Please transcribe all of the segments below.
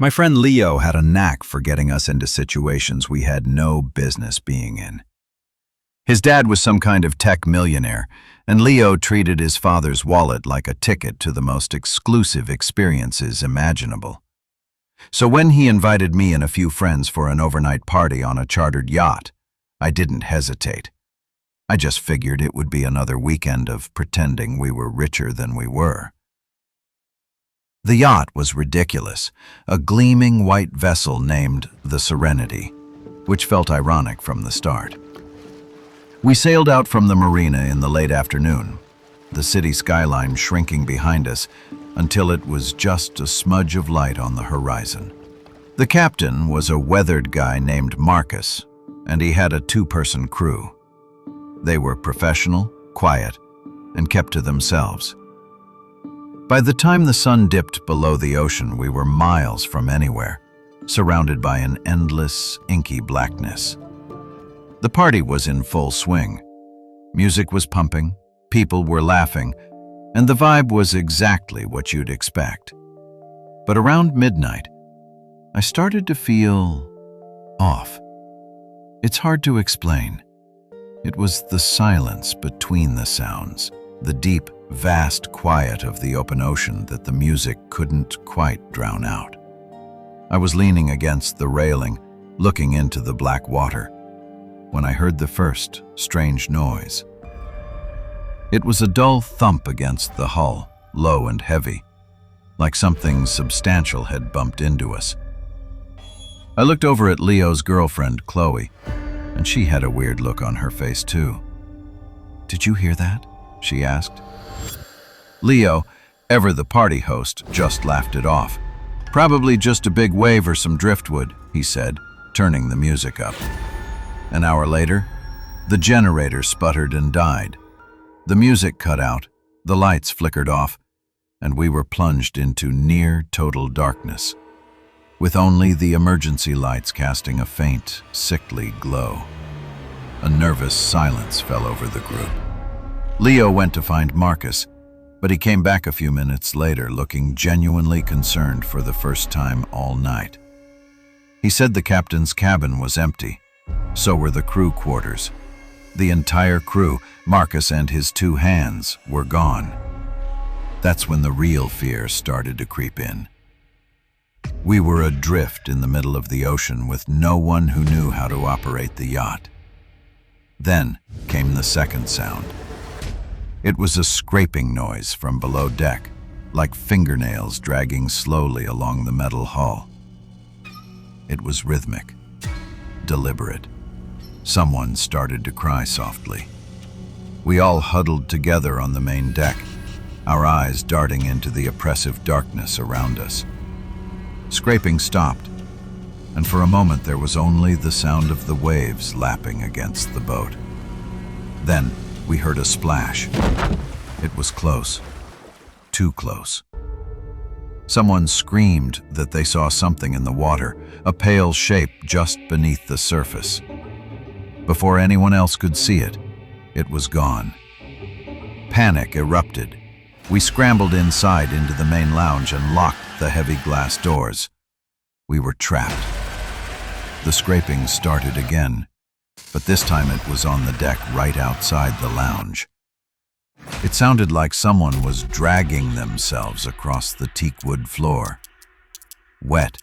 My friend Leo had a knack for getting us into situations we had no business being in. His dad was some kind of tech millionaire, and Leo treated his father's wallet like a ticket to the most exclusive experiences imaginable. So when he invited me and a few friends for an overnight party on a chartered yacht, I didn't hesitate. I just figured it would be another weekend of pretending we were richer than we were. The yacht was ridiculous, a gleaming white vessel named the Serenity, which felt ironic from the start. We sailed out from the marina in the late afternoon, the city skyline shrinking behind us until it was just a smudge of light on the horizon. The captain was a weathered guy named Marcus, and he had a two-person crew. They were professional, quiet, and kept to themselves. By the time the sun dipped below the ocean, we were miles from anywhere, surrounded by an endless, inky blackness. The party was in full swing. Music was pumping, people were laughing, and the vibe was exactly what you'd expect. But around midnight, I started to feel off. It's hard to explain. It was the silence between the sounds, the deep, vast quiet of the open ocean that the music couldn't quite drown out. I was leaning against the railing, looking into the black water, when I heard the first strange noise. It was a dull thump against the hull, low and heavy, like something substantial had bumped into us. I looked over at Leo's girlfriend, Chloe, and she had a weird look on her face too. "Did you hear that?" she asked. Leo, ever the party host, just laughed it off. "Probably just a big wave or some driftwood," he said, turning the music up. An hour later, the generator sputtered and died. The music cut out, the lights flickered off, and we were plunged into near total darkness, with only the emergency lights casting a faint, sickly glow. A nervous silence fell over the group. Leo went to find Marcus, but he came back a few minutes later looking genuinely concerned for the first time all night. He said the captain's cabin was empty. So were the crew quarters. The entire crew, Marcus and his two hands, were gone. That's when the real fear started to creep in. We were adrift in the middle of the ocean with no one who knew how to operate the yacht. Then came the second sound. It was a scraping noise from below deck, like fingernails dragging slowly along the metal hull. It was rhythmic, deliberate. Someone started to cry softly. We all huddled together on the main deck, our eyes darting into the oppressive darkness around us. Scraping stopped, and for a moment there was only the sound of the waves lapping against the boat. Then we heard a splash. It was close, too close. Someone screamed that they saw something in the water, a pale shape just beneath the surface. Before anyone else could see it, it was gone. Panic erupted. We scrambled inside into the main lounge and locked the heavy glass doors. We were trapped. The scraping started again, but this time it was on the deck right outside the lounge. It sounded like someone was dragging themselves across the teakwood floor. Wet,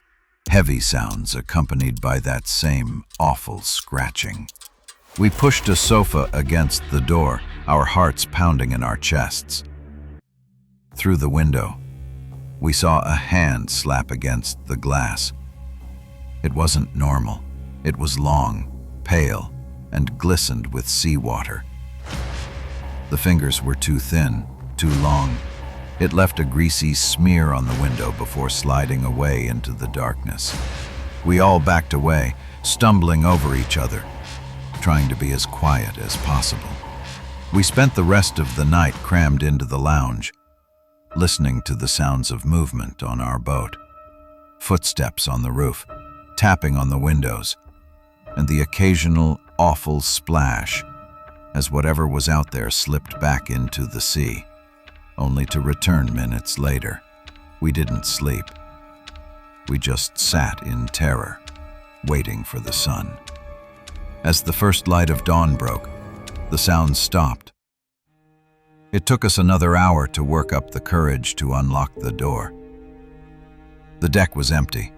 heavy sounds accompanied by that same awful scratching. We pushed a sofa against the door, our hearts pounding in our chests. Through the window, we saw a hand slap against the glass. It wasn't normal. It was long, pale, and glistened with seawater. The fingers were too thin, too long. It left a greasy smear on the window before sliding away into the darkness. We all backed away, stumbling over each other, trying to be as quiet as possible. We spent the rest of the night crammed into the lounge, listening to the sounds of movement on our boat, footsteps on the roof, tapping on the windows, and the occasional awful splash as whatever was out there slipped back into the sea, only to return minutes later. We didn't sleep. We just sat in terror, waiting for the sun. As the first light of dawn broke, the sounds stopped. It took us another hour to work up the courage to unlock the door. The deck was empty,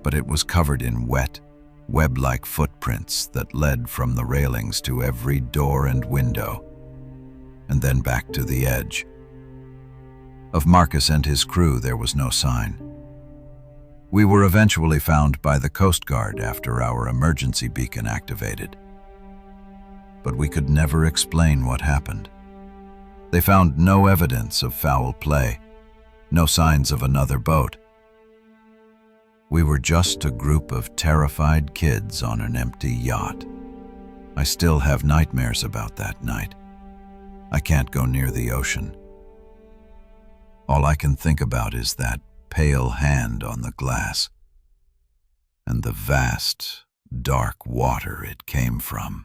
but it was covered in wet, web-like footprints that led from the railings to every door and window, and then back to the edge. Of Marcus and his crew there was no sign. We were eventually found by the Coast Guard after our emergency beacon activated. But we could never explain what happened. They found no evidence of foul play, no signs of another boat. We were just a group of terrified kids on an empty yacht. I still have nightmares about that night. I can't go near the ocean. All I can think about is that pale hand on the glass and the vast, dark water it came from.